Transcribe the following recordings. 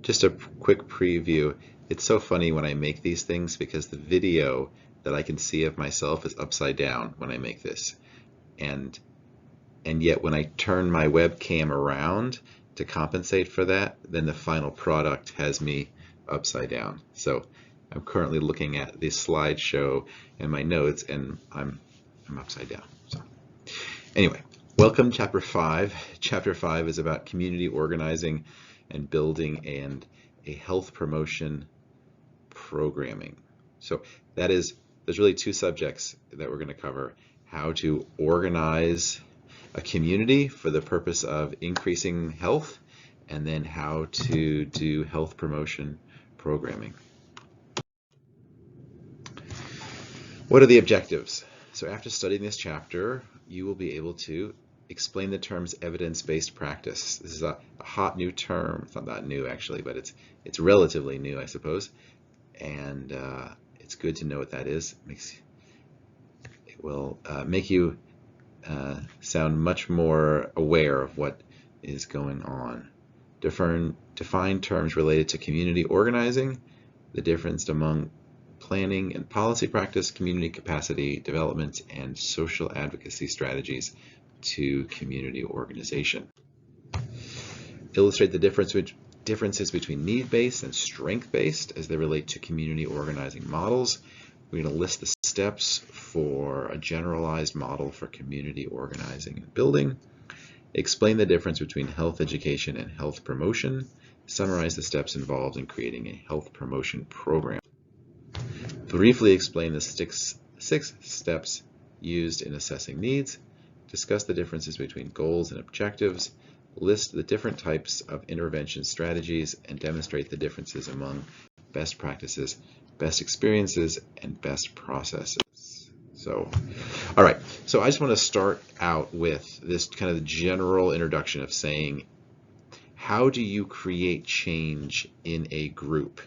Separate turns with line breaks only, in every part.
Just a quick preview. It's so funny when I make these things because the video that I can see of myself is upside down when I make this. And yet when I turn my webcam around to compensate for that, then the final product has me upside down. So I'm currently looking at this slideshow and my notes, and I'm upside down. So anyway, welcome Chapter 5. Chapter 5 is about community organizing and building and a health promotion programming. So there's really two subjects that we're going to cover: how to organize a community for the purpose of increasing health, and then how to do health promotion programming. What are the objectives? So after studying this chapter, you will be able to explain the terms evidence-based practice. This is a hot new term. It's not that new actually, but it's relatively new, I suppose. And it's good to know what that is. It will make you sound much more aware of what is going on. Define terms related to community organizing, the difference among planning and policy practice, community capacity development, and social advocacy strategies to community organization. Illustrate the differences between need-based and strength-based as they relate to community organizing models. We're going to list the steps for a generalized model for community organizing and building. Explain the difference between health education and health promotion. Summarize the steps involved in creating a health promotion program. Briefly explain the six steps used in assessing needs. Discuss the differences between goals and objectives. List the different types of intervention strategies and demonstrate the differences among best practices, best experiences, and best processes. So, all right, so I just want to start out with this kind of general introduction of saying, how do you create change in a group?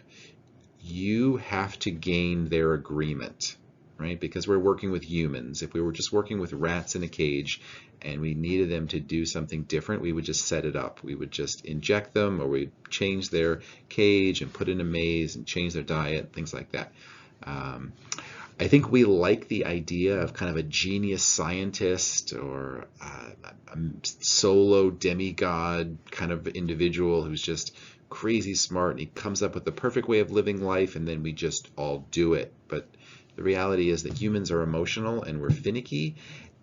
You have to gain their agreement, right? Because we're working with humans. If we were just working with rats in a cage and we needed them to do something different, we would just set it up. We would just inject them, or we'd change their cage and put in a maze and change their diet, things like that. I think we like the idea of kind of a genius scientist or a solo demigod kind of individual who's just crazy smart and he comes up with the perfect way of living life and then we just all do it. But the reality is that humans are emotional and we're finicky,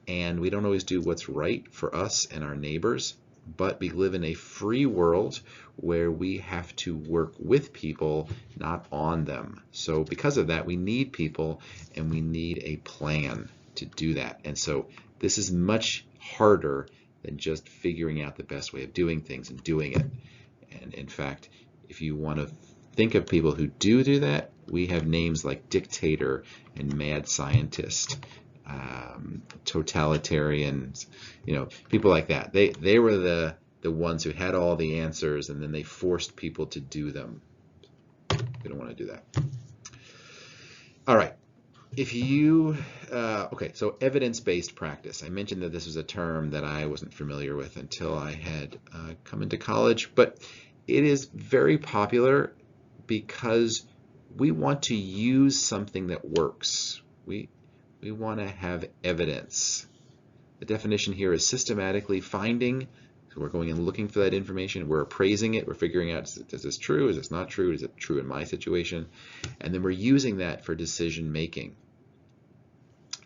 and we don't always do what's right for us and our neighbors, but we live in a free world where we have to work with people, not on them. So because of that, we need people and we need a plan to do that. And so this is much harder than just figuring out the best way of doing things and doing it. And in fact, if you want to think of people who do that, we have names like dictator and mad scientist, totalitarians, people like that. They were the ones who had all the answers, and then they forced people to do them. We don't want to do that. All right. If you, okay, so evidence-based practice. I mentioned that this was a term that I wasn't familiar with until I had come into college, but it is very popular because we want to use something that works. We want to have evidence. The definition here is systematically finding. So we're going and looking for that information. We're appraising it. We're figuring out, is this true? Is this not true? Is it true in my situation? And then we're using that for decision making.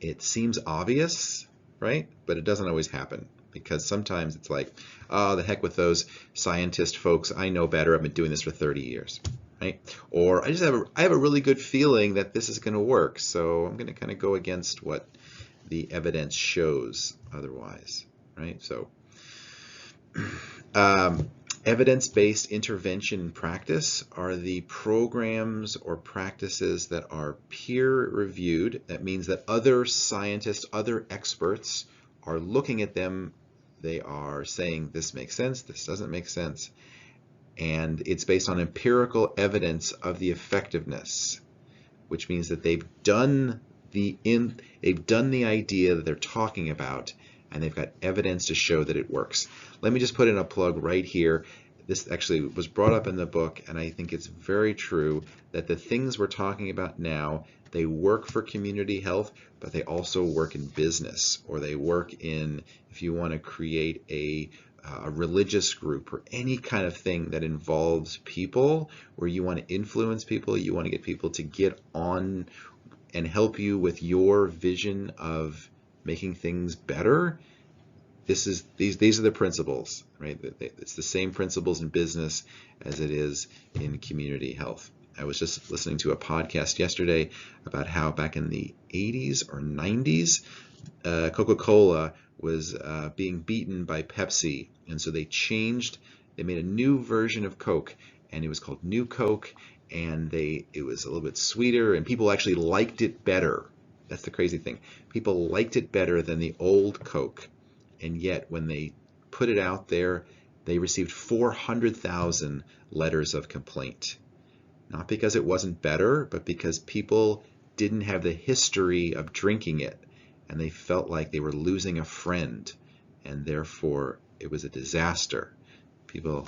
It seems obvious, right? But it doesn't always happen, because sometimes it's like, oh, the heck with those scientist folks. I know better. I've been doing this for 30 years. Right? Or I have a really good feeling that this is going to work, so I'm going to kind of go against what the evidence shows otherwise, right? So evidence-based intervention practice are the programs or practices that are peer-reviewed. That means that other scientists, other experts are looking at them. They are saying this makes sense, this doesn't make sense. And it's based on empirical evidence of the effectiveness, which means that they've done the idea that they're talking about, and they've got evidence to show that it works. Let me just put in a plug right here. this actually was brought up in the book, and I think it's very true that the things we're talking about now, they work for community health, but they also work in business, or they work in, if you want to create a religious group or any kind of thing that involves people, where you want to influence people, you want to get people to get on and help you with your vision of making things better. These are the principles, right? It's the same principles in business as it is in community health. I was just listening to a podcast yesterday about how back in the 80s or 90s, Coca-Cola was being beaten by Pepsi, and so they made a new version of Coke, and it was called New Coke, and it was a little bit sweeter, and people actually liked it better. That's the crazy thing. People liked it better than the old Coke, and yet when they put it out there, they received 400,000 letters of complaint. Not because it wasn't better, but because people didn't have the history of drinking it, and they felt like they were losing a friend, and therefore it was a disaster. So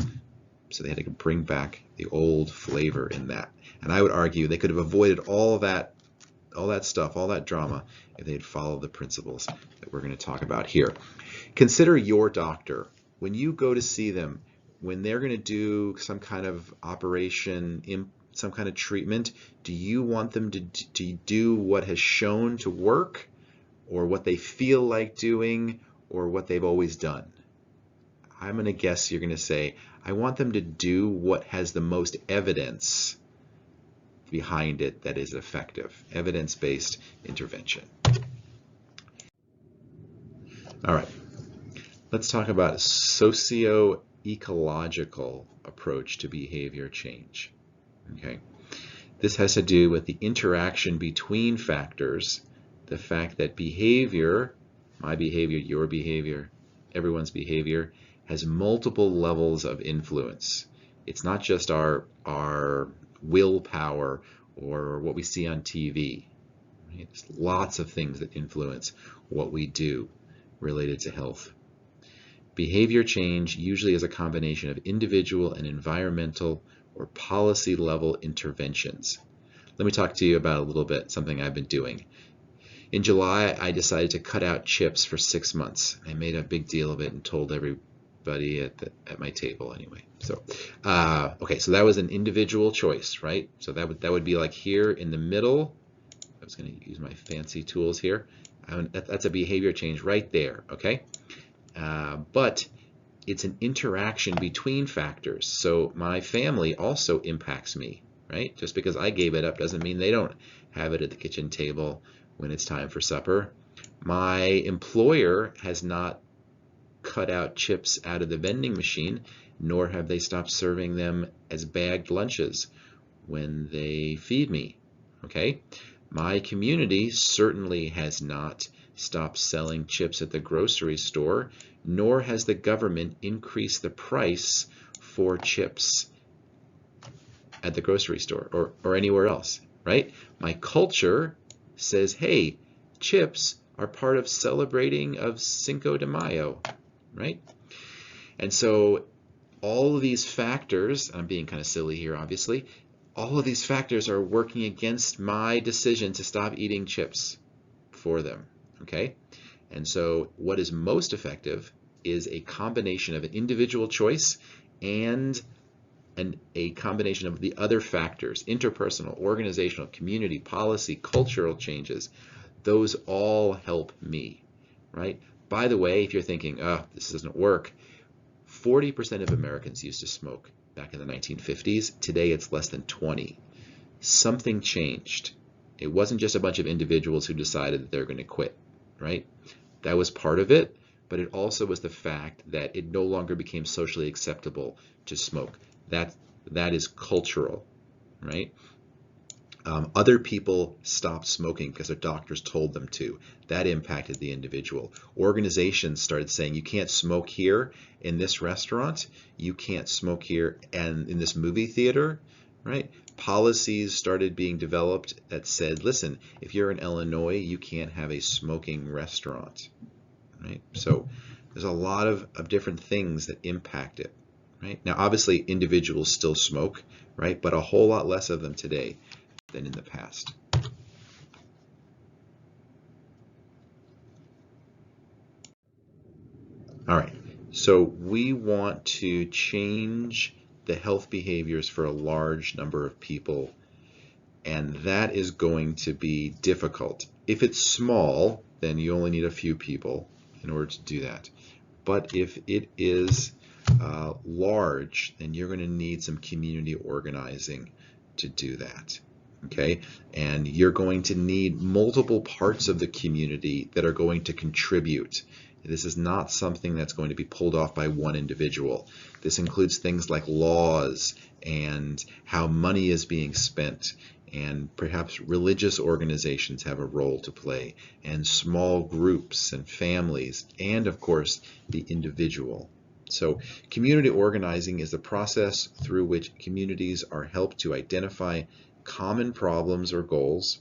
they had to bring back the old flavor in that. And I would argue they could have avoided all that stuff, all that drama, if they had followed the principles that we're going to talk about here. Consider your doctor. When you go to see them, when they're going to do some kind of operation, some kind of treatment, do you want them to do what has shown to work, or what they feel like doing, or what they've always done? I'm going to guess you're going to say, I want them to do what has the most evidence behind it that is effective. Evidence-based intervention. All right. Let's talk about a socio-ecological approach to behavior change. Okay. This has to do with the interaction between factors, the fact that behavior, my behavior, your behavior, everyone's behavior, has multiple levels of influence. It's not just our willpower or what we see on TV. Right? There's lots of things that influence what we do related to health. Behavior change usually is a combination of individual and environmental or policy level interventions. Let me talk to you about a little bit something I've been doing. In July, I decided to cut out chips for 6 months. I made a big deal of it and told everybody at my table anyway. So, okay, so that was an individual choice, right? So that would be like here in the middle. I was going to use my fancy tools here. That's a behavior change right there, okay? But it's an interaction between factors. So my family also impacts me, right? Just because I gave it up doesn't mean they don't have it at the kitchen table when it's time for supper. My employer has not cut out chips out of the vending machine, nor have they stopped serving them as bagged lunches when they feed me, okay? My community certainly has not stopped selling chips at the grocery store, nor has the government increased the price for chips at the grocery store or anywhere else, right? My culture says, hey, chips are part of celebrating of Cinco de Mayo, right? And so all of these factors, I'm being kind of silly here, obviously, all of these factors are working against my decision to stop eating chips for them, okay? And so what is most effective is a combination of an individual choice and a combination of the other factors, interpersonal, organizational, community, policy, cultural changes. Those all help me, right? By the way, if you're thinking, oh, this doesn't work, 40% of Americans used to smoke back in the 1950s. Today it's less than 20. Something changed. It wasn't just a bunch of individuals who decided that they're going to quit, right? That was part of it, but it also was the fact that it no longer became socially acceptable to smoke. That is cultural, right? Other people stopped smoking because their doctors told them to. That impacted the individual. Organizations started saying, you can't smoke here in this restaurant, you can't smoke here and in this movie theater, right? Policies started being developed that said, listen, if you're in Illinois, you can't have a smoking restaurant, right? So there's a lot of different things that impact it, right? Now, obviously, individuals still smoke, right? But a whole lot less of them today than in the past. All right, so we want to change the health behaviors for a large number of people, and that is going to be difficult. If it's small, then you only need a few people in order to do that. But if it is large, then you're going to need some community organizing to do that. Okay, and you're going to need multiple parts of the community that are going to contribute. This is not something that's going to be pulled off by one individual. This includes things like laws and how money is being spent, and perhaps religious organizations have a role to play, and small groups and families, and of course the individual. So community organizing is the process through which communities are helped to identify common problems or goals.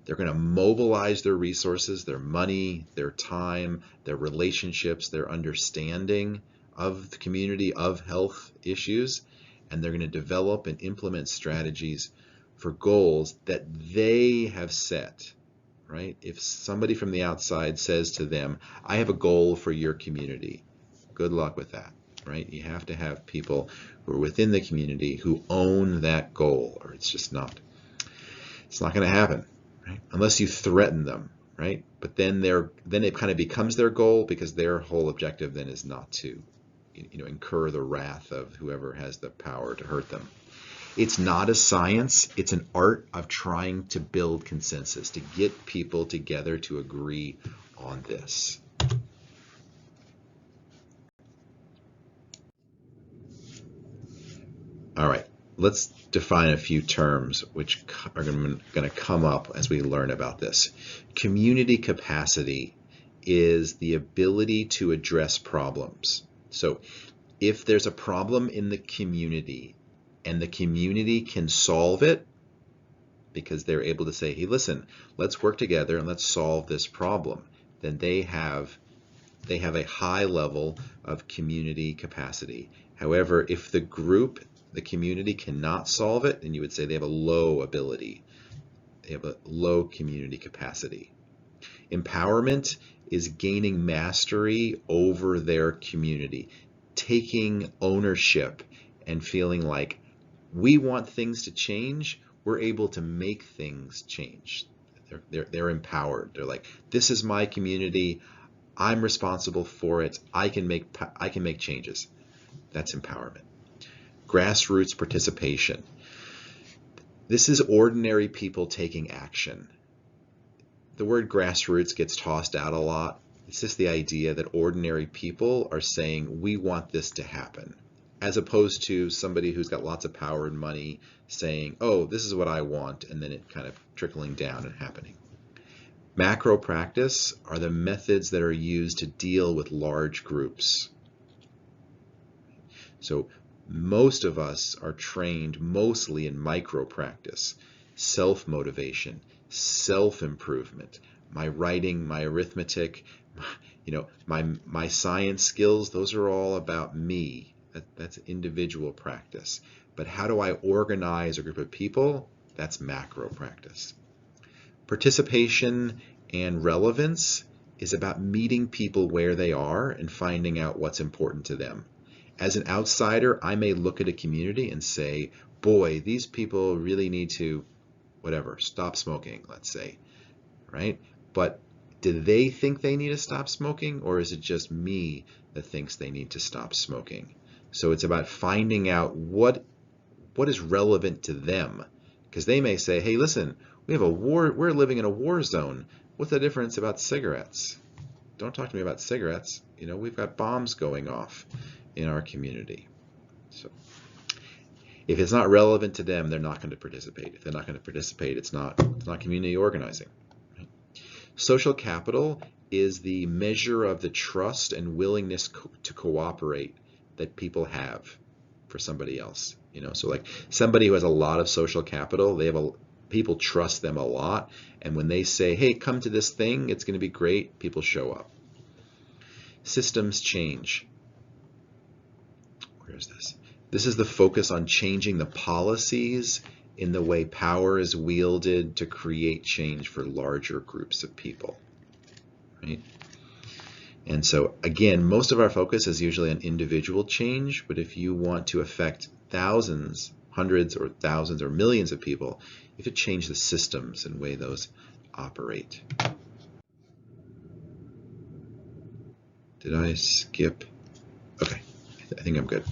They're going to mobilize their resources, their money, their time, their relationships, their understanding of the community, of health issues, and they're going to develop and implement strategies for goals that they have set, right? If somebody from the outside says to them, I have a goal for your community, good luck with that, right? You have to have people who are within the community who own that goal, or it's not going to happen, right? Unless you threaten them, right? But then it kind of becomes their goal, because their whole objective then is not to, incur the wrath of whoever has the power to hurt them. It's not a science, it's an art of trying to build consensus, to get people together to agree on this. All right, let's define a few terms which are going to come up as we learn about this. Community capacity is the ability to address problems. So if there's a problem in the community and the community can solve it because they're able to say, hey, listen, let's work together and let's solve this problem, then they have a high level of community capacity. However, if the community cannot solve it, then you would say they have a low ability. They have a low community capacity. Empowerment is gaining mastery over their community, taking ownership and feeling like we want things to change, we're able to make things change. They're empowered. They're like, this is my community, I'm responsible for it, I can make changes. That's empowerment. Grassroots participation. This is ordinary people taking action. The word grassroots gets tossed out a lot. It's just the idea that ordinary people are saying, we want this to happen, as opposed to somebody who's got lots of power and money saying, oh, this is what I want, and then it kind of trickling down and happening. Macro practice are the methods that are used to deal with large groups. So most of us are trained mostly in micro practice, self-motivation, self-improvement. My writing, my arithmetic, my science skills, those are all about me. That's individual practice. But how do I organize a group of people? That's macro practice. Participation and relevance is about meeting people where they are and finding out what's important to them. As an outsider, I may look at a community and say, boy, these people really need to, stop smoking, let's say, right? But do they think they need to stop smoking, or is it just me that thinks they need to stop smoking? So it's about finding out what is relevant to them, because they may say, hey, listen, we have a war, we're living in a war zone. What's the difference about cigarettes? Don't talk to me about cigarettes. We've got bombs going off in our community. So if it's not relevant to them, they're not going to participate. If they're not going to participate, it's not community organizing. Right? Social capital is the measure of the trust and willingness to cooperate that people have for somebody else. So like somebody who has a lot of social capital, people trust them a lot, and when they say, hey, come to this thing, it's going to be great, people show up. Systems change. where's this? This is the focus on changing the policies in the way power is wielded to create change for larger groups of people, right? And so again, most of our focus is usually on individual change, but if you want to affect thousands, hundreds or thousands or millions of people, you have to change the systems and way those operate. Did I skip? Okay, I think I'm good.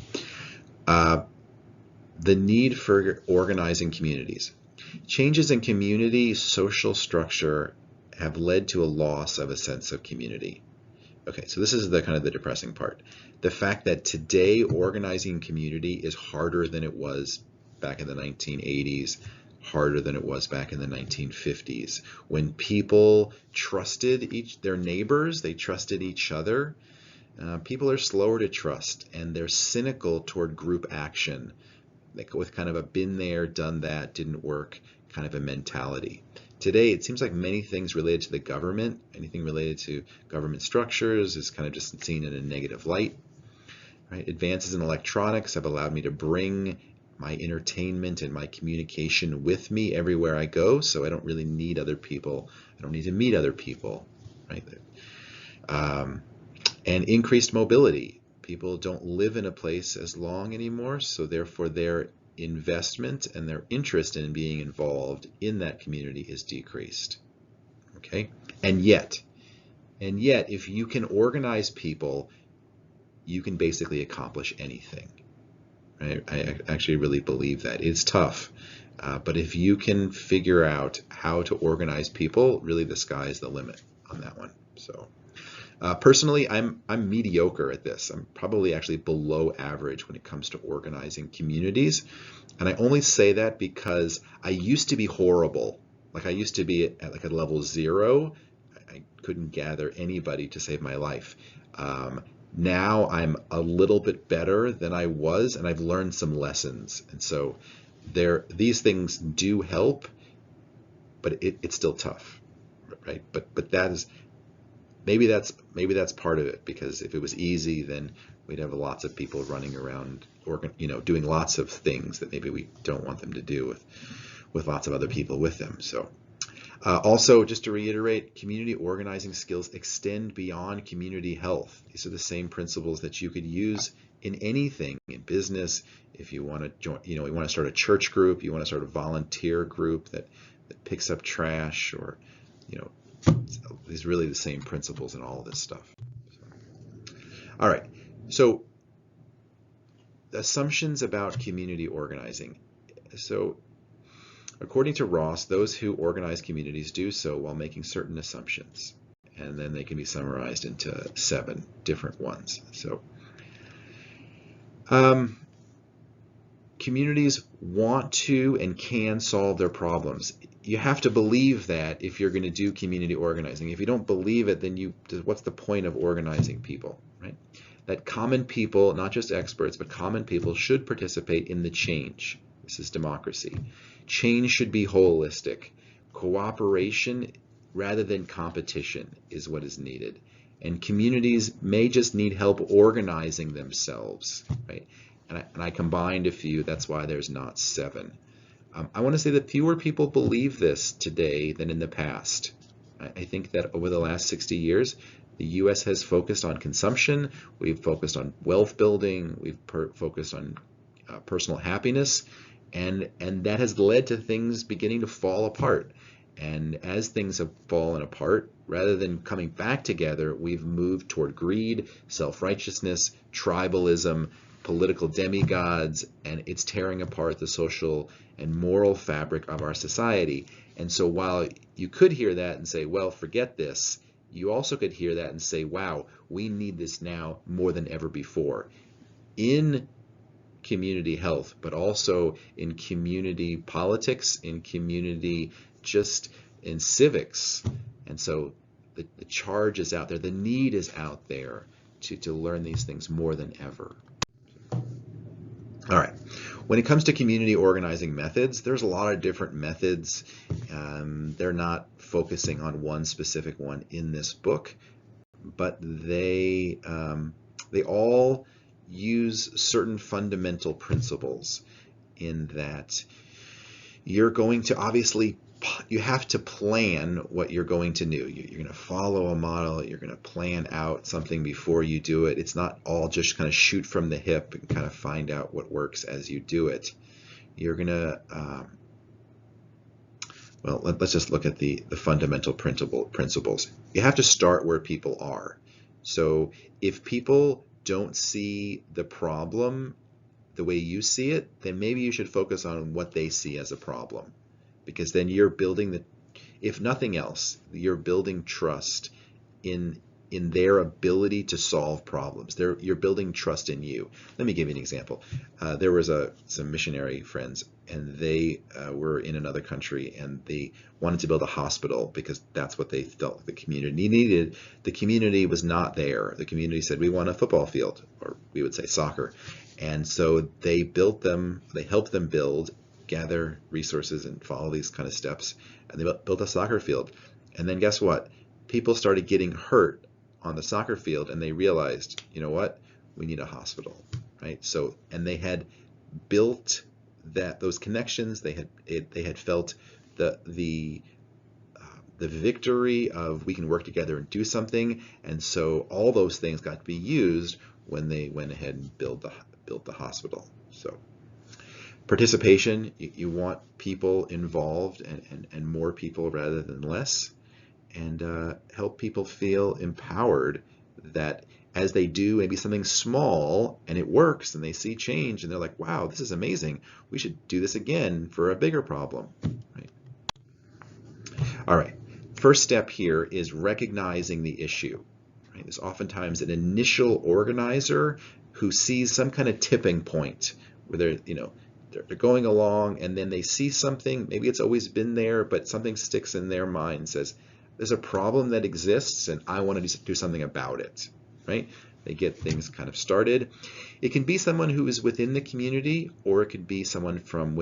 The need for organizing communities. Changes in community social structure have led to a loss of a sense of community. Okay, so this is the kind of the depressing part. The fact that today organizing community is harder than it was back in the 1980s, harder than it was back in the 1950s. When people trusted their neighbors, they trusted each other. People are slower to trust, and they're cynical toward group action, like with kind of a been there, done that, didn't work kind of a mentality. Today, it seems like many things related to the government, anything related to government structures is kind of just seen in a negative light. Right? Advances in electronics have allowed me to bring my entertainment and my communication with me everywhere I go, so I don't really need other people. I don't need to meet other people. Right? And increased mobility. People don't live in a place as long anymore, so therefore their investment and their interest in being involved in that community is decreased. Okay? And yet, if you can organize people, you can basically accomplish anything. Right? I actually really believe that. It's tough, but if you can figure out how to organize people, really the sky is the limit on that one. So. Personally, I'm mediocre at this. I'm probably actually below average when it comes to organizing communities. And I only say that because I used to be horrible. Like I used to be at like a level 0. I couldn't gather anybody to save my life. Now I'm a little bit better than I was, and I've learned some lessons. And so these things do help, but it's still tough, right? But that is. Maybe that's part of it, because if it was easy, then we'd have lots of people running around, doing lots of things that maybe we don't want them to do with lots of other people with them. So, also, just to reiterate, community organizing skills extend beyond community health. These are the same principles that you could use in anything, in business. If you want to join, you want to start a church group, you want to start a volunteer group that picks up trash, or these really the same principles in all of this stuff. All right, so assumptions about community organizing. So according to Ross, those who organize communities do so while making certain assumptions, and then they can be summarized into 7 different ones. So communities want to and can solve their problems. You have to believe that if you're going to do community organizing. If you don't believe it, then what's the point of organizing people, right? That common people, not just experts, but common people should participate in the change. This is democracy. Change should be holistic. Cooperation rather than competition is what is needed. And communities may just need help organizing themselves, right? And I combined a few, that's why there's not 7. I want to say that fewer people believe this today than in the past. I think that over the last 60 years, the U.S. has focused on consumption, we've focused on wealth building, we've focused on personal happiness, and that has led to things beginning to fall apart. And as things have fallen apart, rather than coming back together, we've moved toward greed, self-righteousness, tribalism, political demigods, and it's tearing apart the social and moral fabric of our society. And so while you could hear that and say, well, forget this, you also could hear that and say, wow, we need this now more than ever before. In community health, but also in community politics, in community, just in civics. And so the charge is out there, the need is out there to learn these things more than ever. All right, when it comes to community organizing methods, there's a lot of different methods. They're not focusing on one specific one in this book, but they all use certain fundamental principles in that you're going to obviously, you have to plan what you're going to do. You're going to follow a model. You're going to plan out something before you do it. It's not all just kind of shoot from the hip and kind of find out what works as you do it. You're going to, well, let's just look at the fundamental principles. You have to start where people are. So if people don't see the problem the way you see it, then maybe you should focus on what they see as a problem, because then you're building if nothing else, you're building trust in their ability to solve problems. You're building trust in you. Let me give you an example. There was some missionary friends, and they were in another country, and they wanted to build a hospital because that's what they felt the community needed. The community was not there. The community said, we want a football field, or we would say soccer. And so they helped them build, gather resources and follow these kind of steps, and they built a soccer field. And then guess what? People started getting hurt on the soccer field, and they realized, you know what, we need a hospital, right? So, and they had built those connections. They had felt the victory of we can work together and do something, and so all those things got to be used when they went ahead and built the hospital. So participation, you want people involved, and more people rather than less, and help people feel empowered that as they do maybe something small and it works and they see change and they're like, wow, this is amazing. We should do this again for a bigger problem. Right? All right. First step here is recognizing the issue. Right? There's oftentimes an initial organizer who sees some kind of tipping point where they're going along, and then they see something, maybe it's always been there, but something sticks in their mind and says, there's a problem that exists and I want to do something about it, right? They get things kind of started. It can be someone who is within the community, or it could be someone from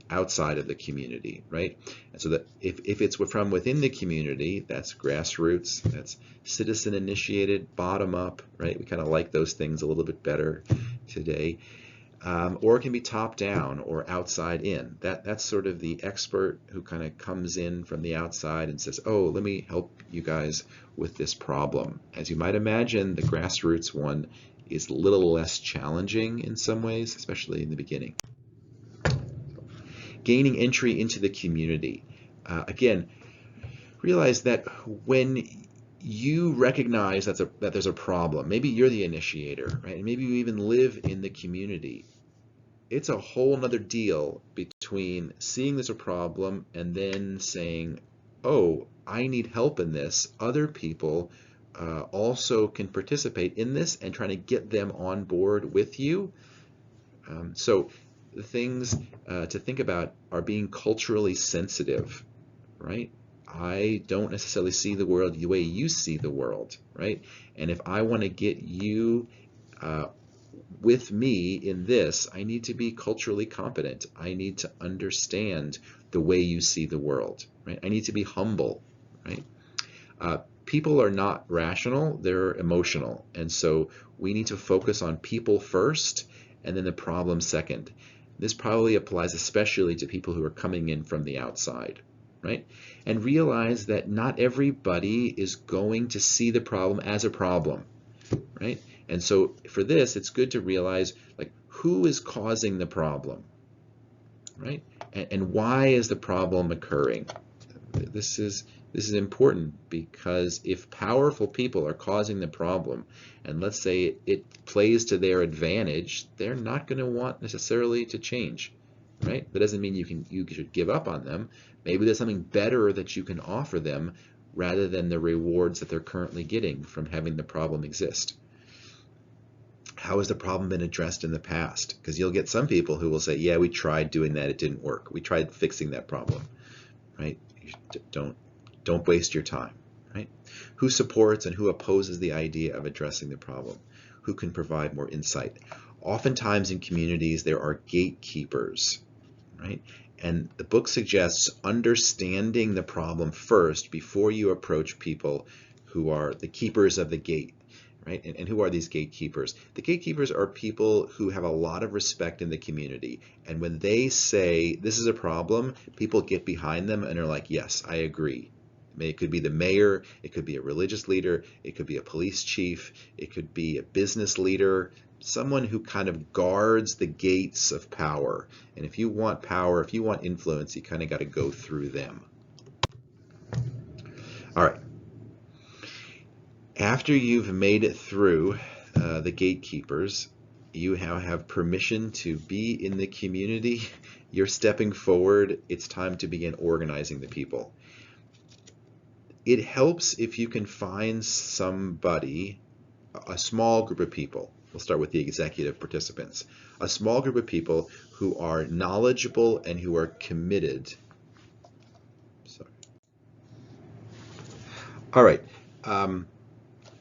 outside of the community, right? And so that if it's from within the community, that's grassroots, that's citizen initiated, bottom up, right? We kind of like those things a little bit better today. Or it can be top down or outside in. That's sort of the expert who kind of comes in from the outside and says, oh, let me help you guys with this problem. As you might imagine, the grassroots one is a little less challenging in some ways, especially in the beginning. Gaining entry into the community. Again, realize that when you recognize that there's a problem, maybe you're the initiator, right? And maybe you even live in the community. It's a whole nother deal between seeing there's a problem and then saying, oh, I need help in this. Other people also can participate in this, and trying to get them on board with you. So the things to think about are being culturally sensitive, right? I don't necessarily see the world the way you see the world, right? And if I want to get you with me in this, I need to be culturally competent. I need to understand the way you see the world, right? I need to be humble, right? People are not rational, they're emotional. And so we need to focus on people first and then the problem second. This probably applies especially to people who are coming in from the outside, right? And realize that not everybody is going to see the problem as a problem, right? And so for this, it's good to realize, like, who is causing the problem, right? And why is the problem occurring? This is important, because if powerful people are causing the problem, and let's say it plays to their advantage, they're not going to want necessarily to change, right? That doesn't mean you should give up on them. Maybe there's something better that you can offer them rather than the rewards that they're currently getting from having the problem exist. How has the problem been addressed in the past? Because you'll get some people who will say, yeah, we tried doing that, it didn't work. We tried fixing that problem, right? Don't waste your time, right? Who supports and who opposes the idea of addressing the problem? Who can provide more insight? Oftentimes in communities, there are gatekeepers, right? And the book suggests understanding the problem first before you approach people who are the keepers of the gate, right? And who are these gatekeepers? The gatekeepers are people who have a lot of respect in the community. And when they say this is a problem, people get behind them and are like, yes, I agree. It could be the mayor, it could be a religious leader, it could be a police chief, it could be a business leader, someone who kind of guards the gates of power. And if you want power, if you want influence, you kind of got to go through them. All right. After you've made it through the gatekeepers, you have permission to be in the community. You're stepping forward. It's time to begin organizing the people. It helps if you can find somebody, a small group of people. We'll start with the executive participants. A small group of people who are knowledgeable and who are committed. Sorry. All right.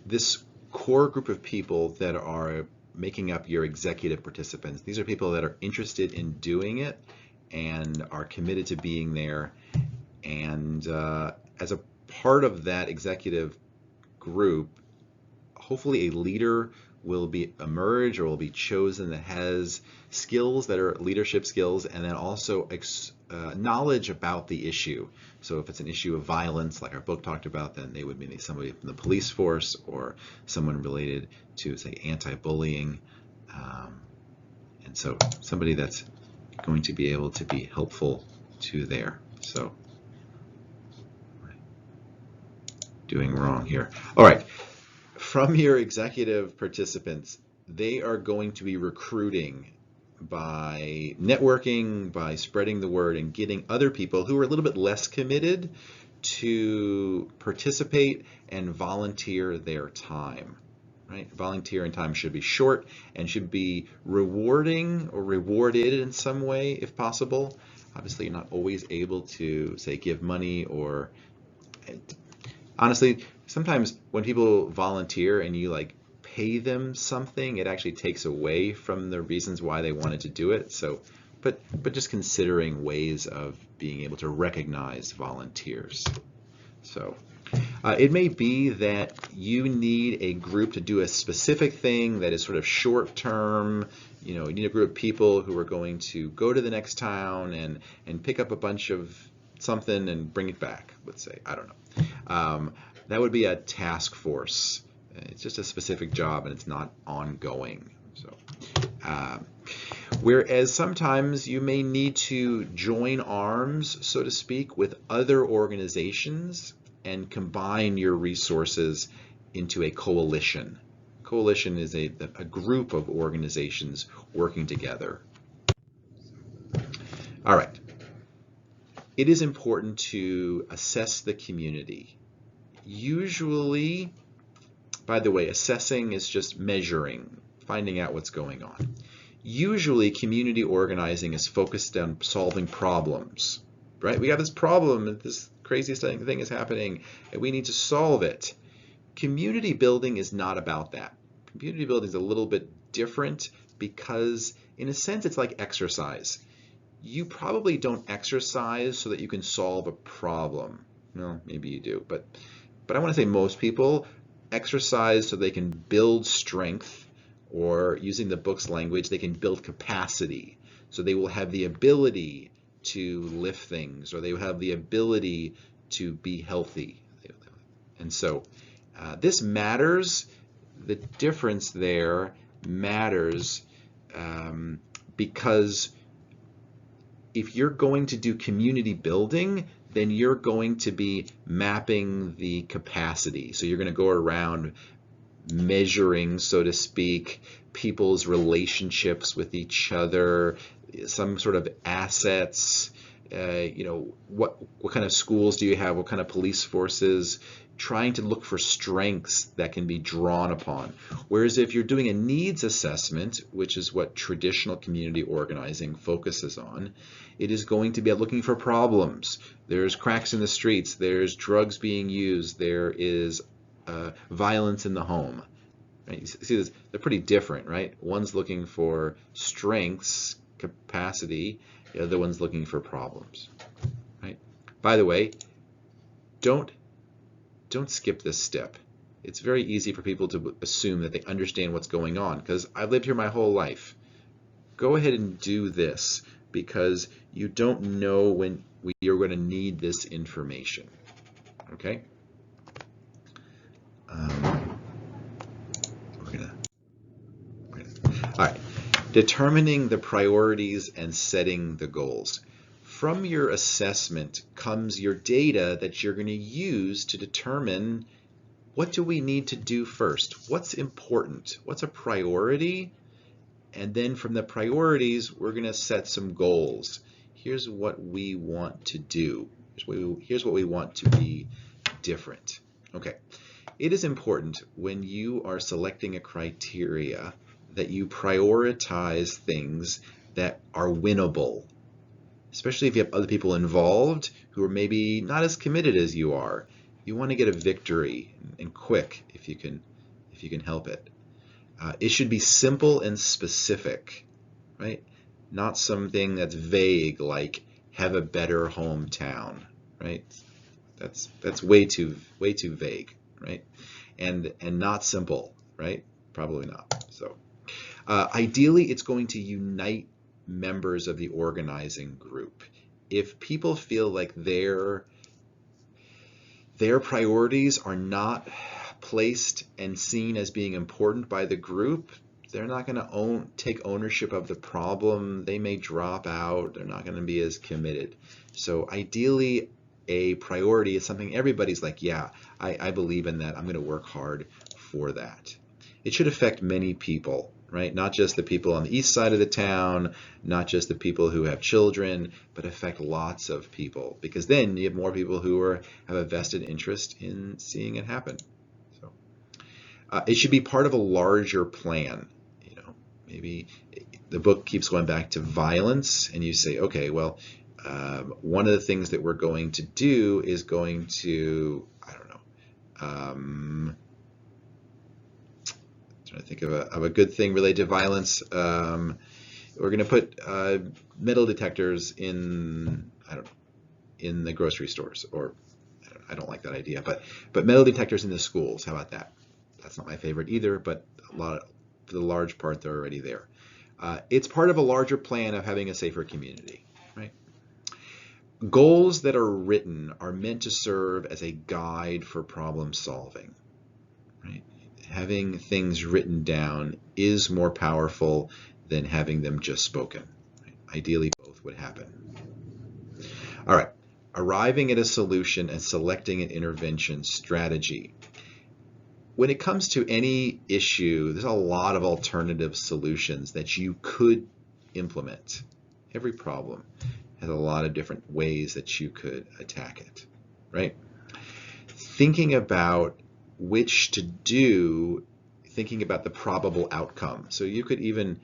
This core group of people that are making up your executive participants, these are people that are interested in doing it and are committed to being there. And as a part of that executive group, hopefully a leader will emerge or will be chosen that has skills that are leadership skills, and then also knowledge about the issue. So if it's an issue of violence, like our book talked about, then they would be somebody from the police force or someone related to, say, anti-bullying. And so somebody that's going to be able to be helpful to there. So doing wrong here. All right. From your executive participants, they are going to be recruiting by networking, by spreading the word and getting other people who are a little bit less committed to participate and volunteer their time. Right? Volunteering time should be short and should be rewarding or rewarded in some way if possible. Obviously, you're not always able to, say, give money or... Honestly, sometimes when people volunteer and you like pay them something, it actually takes away from the reasons why they wanted to do it. So, but just considering ways of being able to recognize volunteers. So, it may be that you need a group to do a specific thing that is sort of short term. You know, you need a group of people who are going to go to the next town and pick up a bunch of something and bring it back, let's say. I don't know. That would be a task force. It's just a specific job and it's not ongoing. So, whereas sometimes you may need to join arms, so to speak, with other organizations and combine your resources into a coalition. Coalition is a group of organizations working together. All right. It is important to assess the community. Usually, by the way, assessing is just measuring, finding out what's going on. Usually, community organizing is focused on solving problems, right? We have this problem, this crazy thing is happening, and we need to solve it. Community building is not about that. Community building is a little bit different because, in a sense, it's like exercise. You probably don't exercise so that you can solve a problem. Well, maybe you do, but I want to say most people exercise so they can build strength, or using the book's language, they can build capacity. So they will have the ability to lift things, or they will have the ability to be healthy. And so this matters. The difference there matters because if you're going to do community building, then you're going to be mapping the capacity. So you're going to go around measuring, so to speak, people's relationships with each other, some sort of assets. You know, what kind of schools do you have? What kind of police forces? Trying to look for strengths that can be drawn upon. Whereas if you're doing a needs assessment, which is what traditional community organizing focuses on, it is going to be looking for problems. There's cracks in the streets, there's drugs being used, there is violence in the home. Right? You see this, they're pretty different, right? One's looking for strengths, capacity, the other one's looking for problems. Right? By the way, don't skip this step. It's very easy for people to assume that they understand what's going on because I've lived here my whole life. Go ahead and do this because you don't know when you're going to need this information. Okay? All right. Determining the priorities and setting the goals. From your assessment comes your data that you're going to use to determine what do we need to do first? What's important? What's a priority? And then from the priorities, we're going to set some goals. Here's what we want to do. Here's what we want to be different. Okay. It is important when you are selecting a criteria that you prioritize things that are winnable, especially if you have other people involved who are maybe not as committed as you are. You want to get a victory and quick if you can help it. It should be simple and specific, right? Not something that's vague like have a better hometown, right? That's way too vague, right? And not simple, right? Probably not. So ideally, it's going to unite members of the organizing group. If people feel like their priorities are not placed and seen as being important by the group, they're not going to take ownership of the problem. They may drop out. They're not going to be as committed. So ideally, a priority is something everybody's like, yeah, I believe in that. I'm going to work hard for that. It should affect many people, right? Not just the people on the east side of the town, not just the people who have children, but affect lots of people, because then you have more people who have a vested interest in seeing it happen. So it should be part of a larger plan. You know, maybe the book keeps going back to violence, and you say, okay, well, one of the things that we're going to do is going to, I don't know, trying to think of a good thing related to violence. We're going to put metal detectors in, I don't know, in the grocery stores, or I don't like that idea, but metal detectors in the schools. How about that? That's not my favorite either, but for the large part, they're already there. It's part of a larger plan of having a safer community, right? Goals that are written are meant to serve as a guide for problem solving, right? Having things written down is more powerful than having them just spoken. Right? Ideally, both would happen. All right, arriving at a solution and selecting an intervention strategy. When it comes to any issue, there's a lot of alternative solutions that you could implement. Every problem has a lot of different ways that you could attack it, right? Thinking about which to do, thinking about the probable outcome. So you could even,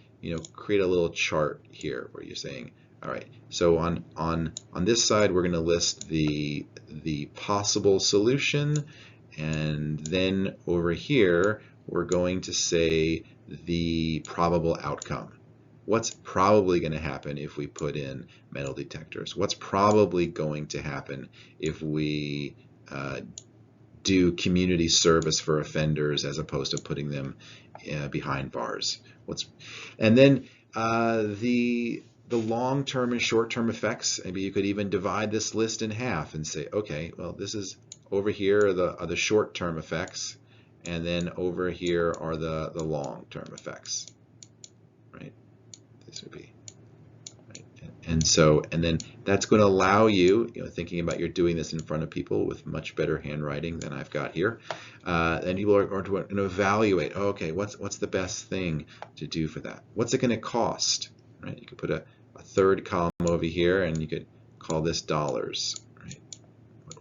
create a little chart here where you're saying, all right, so on this side, we're going to list the possible solution, and then over here, we're going to say the probable outcome. What's probably going to happen if we put in metal detectors? What's probably going to happen if we do community service for offenders as opposed to putting them behind bars? And then the long-term and short-term effects. Maybe you could even divide this list in half and say, okay, well, this is over here are the short-term effects, and then over here are the long-term effects, right? This would be, right? And then that's going to allow you, thinking about you're doing this in front of people with much better handwriting than I've got here, and people are going to evaluate, okay, what's the best thing to do for that? What's it going to cost, right? You could put a third column over here, and you could call this dollars, right?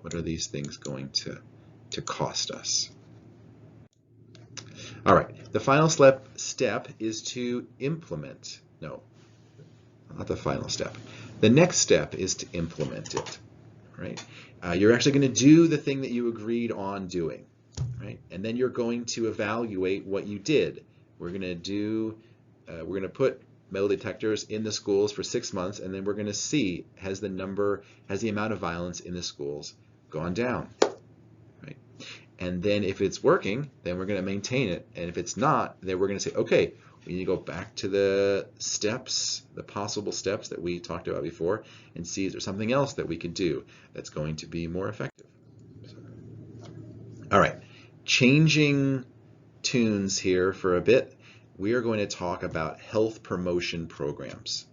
What are these things going to cost us? All right, the final step is to implement. No, not the final step. The next step is to implement it, right? You're actually going to do the thing that you agreed on doing, right? And then you're going to evaluate what you did. We're going to put metal detectors in the schools for 6 months, and then we're going to see, has the amount of violence in the schools gone down, right? And then if it's working, then we're going to maintain it. And if it's not, then we're going to say, okay, we need to go back to the steps, the possible steps that we talked about before, and see is there something else that we could do that's going to be more effective. All right, changing tunes here for a bit. We are going to talk about health promotion programs.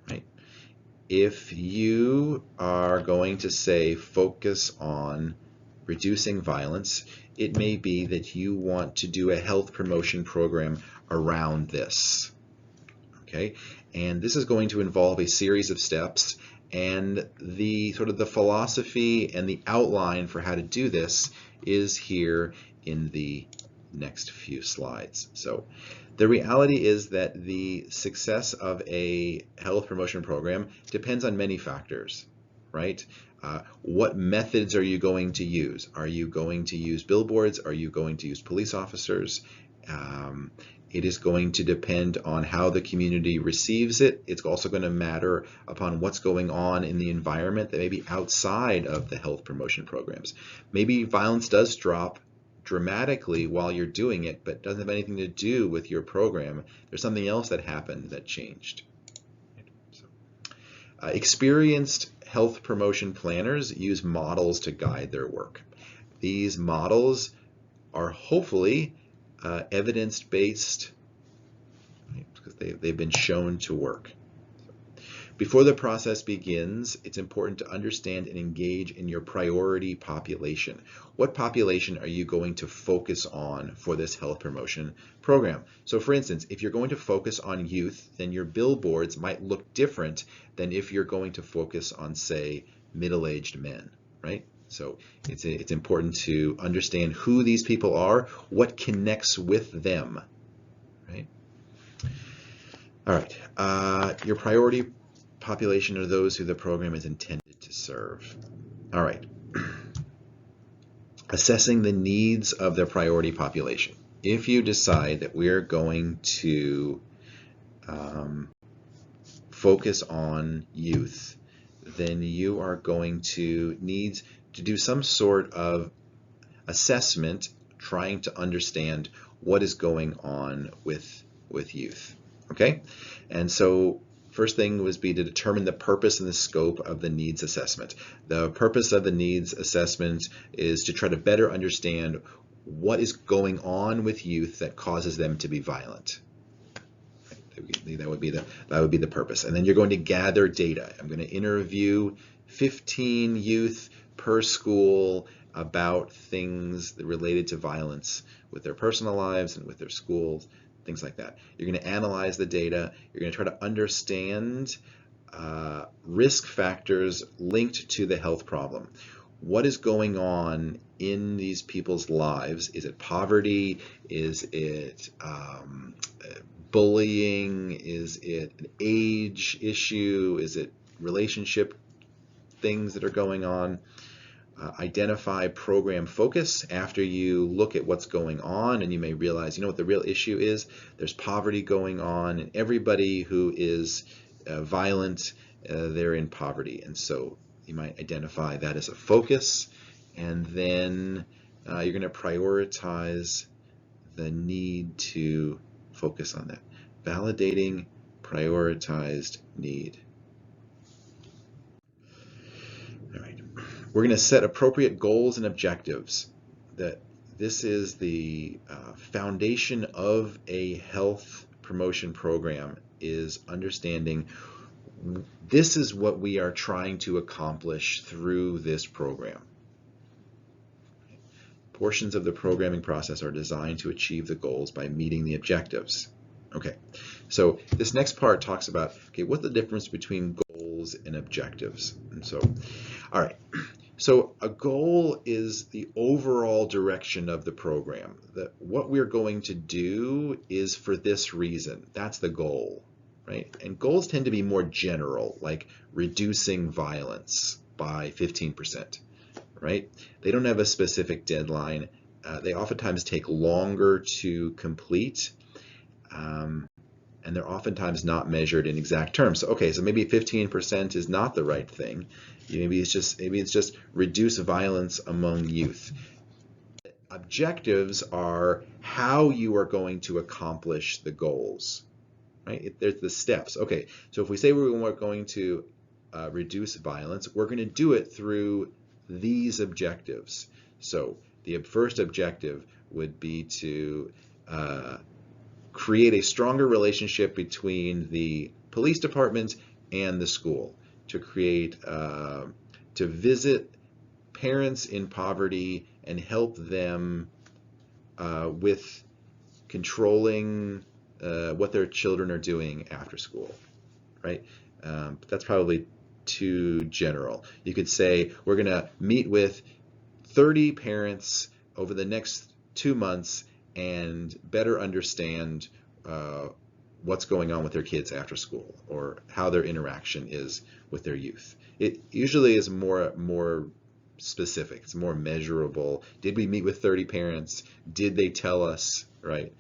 Right? If you are going to say focus on reducing violence, it may be that you want to do a health promotion program around this. Okay, and this is going to involve a series of steps, and the sort of the philosophy and the outline for how to do this is here in the next few slides. So the reality is that the success of a health promotion program depends on many factors, right? What methods are you going to use? Are you going to use billboards? Are you going to use police officers? It is going to depend on how the community receives it. It's also going to matter upon what's going on in the environment that may be outside of the health promotion programs. Maybe violence does drop dramatically while you're doing it, but doesn't have anything to do with your program. There's something else that happened that changed. Experienced health promotion planners use models to guide their work. These models are hopefully evidence-based, right, because they've been shown to work. Before the process begins, it's important to understand and engage in your priority population. What population are you going to focus on for this health promotion program? So for instance, if you're going to focus on youth, then your billboards might look different than if you're going to focus on, say, middle-aged men, right? So it's important to understand who these people are, what connects with them, right? All right, your priority population are those who the program is intended to serve. All right. Assessing the needs of the priority population. If you decide that we're going to focus on youth, then you are going to need to do some sort of assessment trying to understand what is going on with youth. Okay? And so first thing would be to determine the purpose and the scope of the needs assessment. The purpose of the needs assessment is to try to better understand what is going on with youth that causes them to be violent. That would be the purpose. And then you're going to gather data. I'm going to interview 15 youth per school about things related to violence with their personal lives and with their schools, things like that. You're going to analyze the data. You're going to try to understand risk factors linked to the health problem. What is going on in these people's lives? Is it poverty? Is it bullying? Is it an age issue? Is it relationship things that are going on? Identify program focus after you look at what's going on, and you may realize, you know what the real issue is? There's poverty going on, and everybody who is violent, they're in poverty. And so you might identify that as a focus, and then you're going to prioritize the need to focus on that. Validating prioritized need. All right. We're going to set appropriate goals and objectives. This is the foundation of a health promotion program, is understanding this is what we are trying to accomplish through this program. Portions of the programming process are designed to achieve the goals by meeting the objectives. Okay, so this next part talks about, okay, what's the difference between goals and objectives? And so, all right, so a goal is the overall direction of the program. What we're going to do is for this reason. That's the goal, right? And goals tend to be more general, like reducing violence by 15%, right? They don't have a specific deadline. They oftentimes take longer to complete. And they're oftentimes not measured in exact terms. So, okay, so maybe 15% is not the right thing. Maybe it's just reduce violence among youth. Objectives are how you are going to accomplish the goals, right? There's the steps. Okay, so if we say we're going to reduce violence, we're going to do it through these objectives. So the first objective would be to create a stronger relationship between the police department and the school, to create, to visit parents in poverty and help them with controlling what their children are doing after school, right? But that's probably too general. You could say we're going to meet with 30 parents over the next 2 months and better understand what's going on with their kids after school, or how their interaction is with their youth. It usually is more specific. It's more measurable. Did we meet with 30 parents? Did they tell us, right?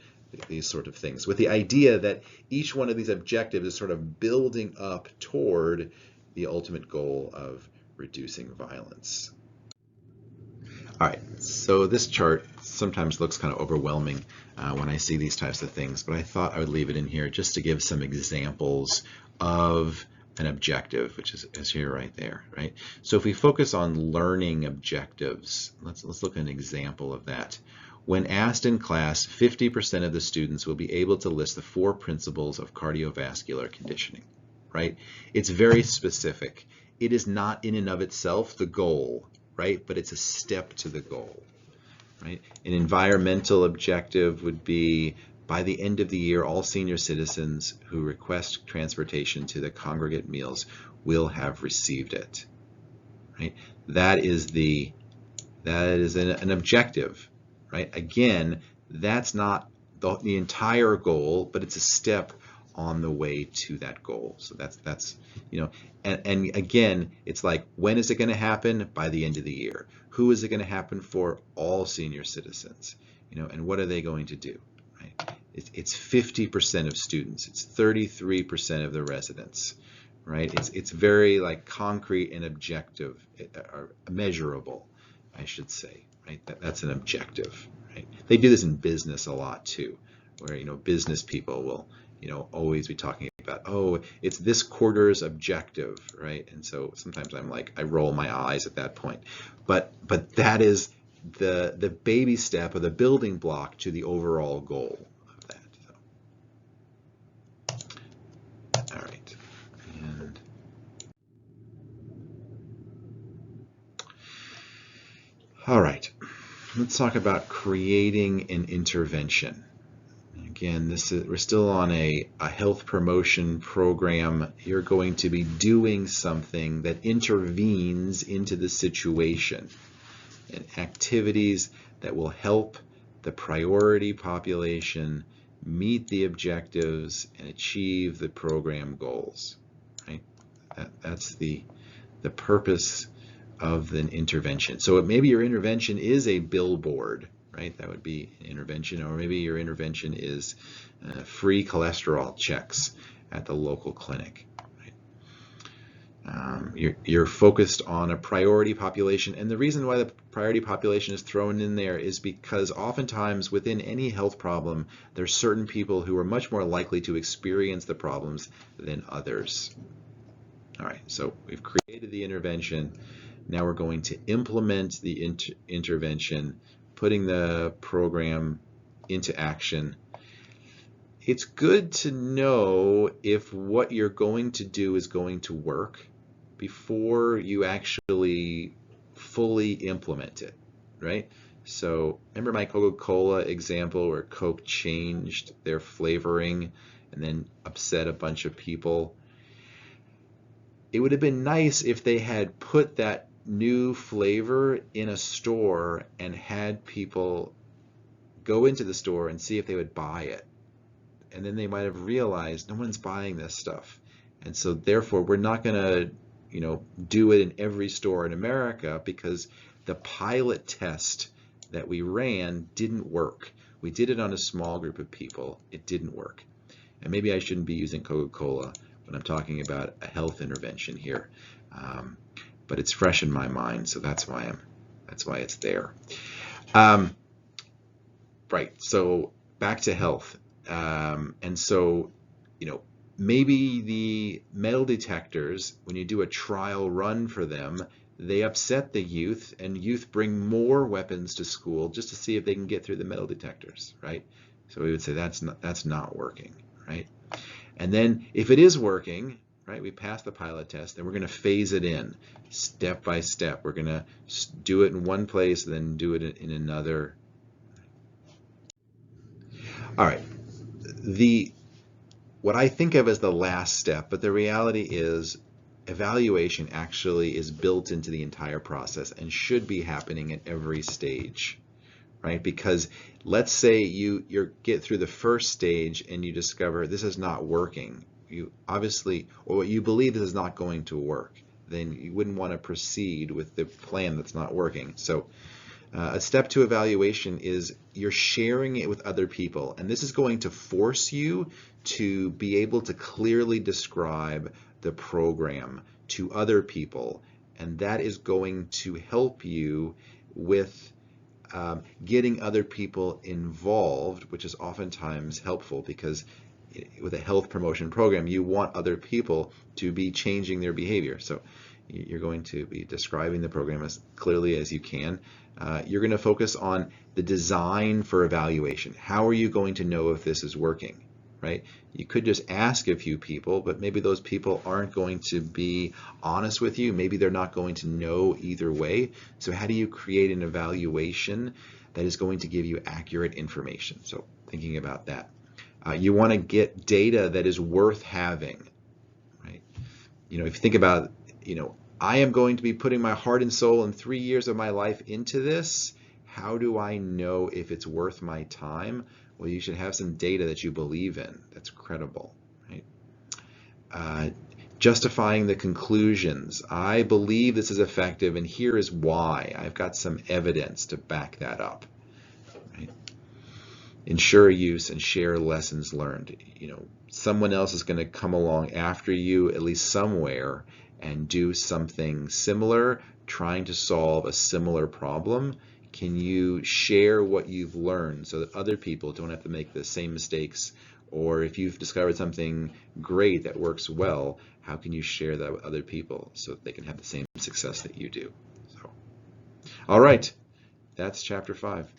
These sort of things, with the idea that each one of these objectives is sort of building up toward the ultimate goal of reducing violence. All right, so this chart sometimes looks kind of overwhelming when I see these types of things, but I thought I would leave it in here just to give some examples of an objective, which is here right there, right? So if we focus on learning objectives, let's look at an example of that. When asked in class, 50% of the students will be able to list the 4 principles of cardiovascular conditioning, right? It's very specific. It is not in and of itself the goal, right? But it's a step to the goal, right? An environmental objective would be, by the end of the year, all senior citizens who request transportation to the congregate meals will have received it, right? That is an objective, right? Again, that's not the entire goal, but it's a step on the way to that goal. So that's and again, it's like, when is it going to happen? By the end of the year. Who is it going to happen for? All senior citizens, and what are they going to do, right? It's 50% of students. It's 33% of the residents, right? It's very like concrete and objective, or measurable, I should say, right? That's an objective, right? They do this in business a lot too, where business people will always be talking about, oh, it's this quarter's objective, right? And so sometimes I roll my eyes at that point, but that is the baby step, or the building block to the overall goal of that. So, all right, and all right, let's talk about creating an intervention. Again, we're still on a health promotion program. You're going to be doing something that intervenes into the situation, and activities that will help the priority population meet the objectives and achieve the program goals, right? That's the purpose of an intervention. So maybe your intervention is a billboard, right? That would be an intervention. Or maybe your intervention is free cholesterol checks at the local clinic, right? You're focused on a priority population, and the reason why the priority population is thrown in there is because oftentimes within any health problem, there's certain people who are much more likely to experience the problems than others. All right, so we've created the intervention. Now we're going to implement the intervention, putting the program into action. It's good to know if what you're going to do is going to work before you actually fully implement it, right? So remember my Coca-Cola example where Coke changed their flavoring and then upset a bunch of people? It would have been nice if they had put that new flavor in a store and had people go into the store and see if they would buy it. And then they might have realized no one's buying this stuff. And so therefore we're not going to, do it in every store in America, because the pilot test that we ran didn't work. We did it on a small group of people. It didn't work. And maybe I shouldn't be using Coca-Cola when I'm talking about a health intervention here. But it's fresh in my mind, so that's why it's there. Right. So back to health. And so, maybe the metal detectors, when you do a trial run for them, they upset the youth, and youth bring more weapons to school just to see if they can get through the metal detectors, right? So we would say that's not working, right? And then if it is working, right, we pass the pilot test, then we're going to phase it in step by step. We're going to do it in one place, then do it in another. All right. What I think of as the last step, but the reality is evaluation actually is built into the entire process and should be happening at every stage, right? Because let's say you get through the first stage and you discover this is not working. You obviously, or you believe this is not going to work, then you wouldn't want to proceed with the plan that's not working. So a step to evaluation is you're sharing it with other people, and this is going to force you to be able to clearly describe the program to other people, and that is going to help you with getting other people involved, which is oftentimes helpful because with a health promotion program, you want other people to be changing their behavior. So you're going to be describing the program as clearly as you can. You're going to focus on the design for evaluation. How are you going to know if this is working, right? You could just ask a few people, but maybe those people aren't going to be honest with you. Maybe they're not going to know either way. So how do you create an evaluation that is going to give you accurate information? So thinking about that. You want to get data that is worth having, right? If you think about, I am going to be putting my heart and soul and 3 years of my life into this. How do I know if it's worth my time? Well, you should have some data that you believe in that's credible, right? Justifying the conclusions. I believe this is effective, and here is why. I've got some evidence to back that up. Right? Ensure use and share lessons learned. Someone else is going to come along after you, at least somewhere, and do something similar, trying to solve a similar problem. Can you share what you've learned so that other people don't have to make the same mistakes? Or if you've discovered something great that works well, how can you share that with other people so that they can have the same success that you do? So, all right, that's chapter 5.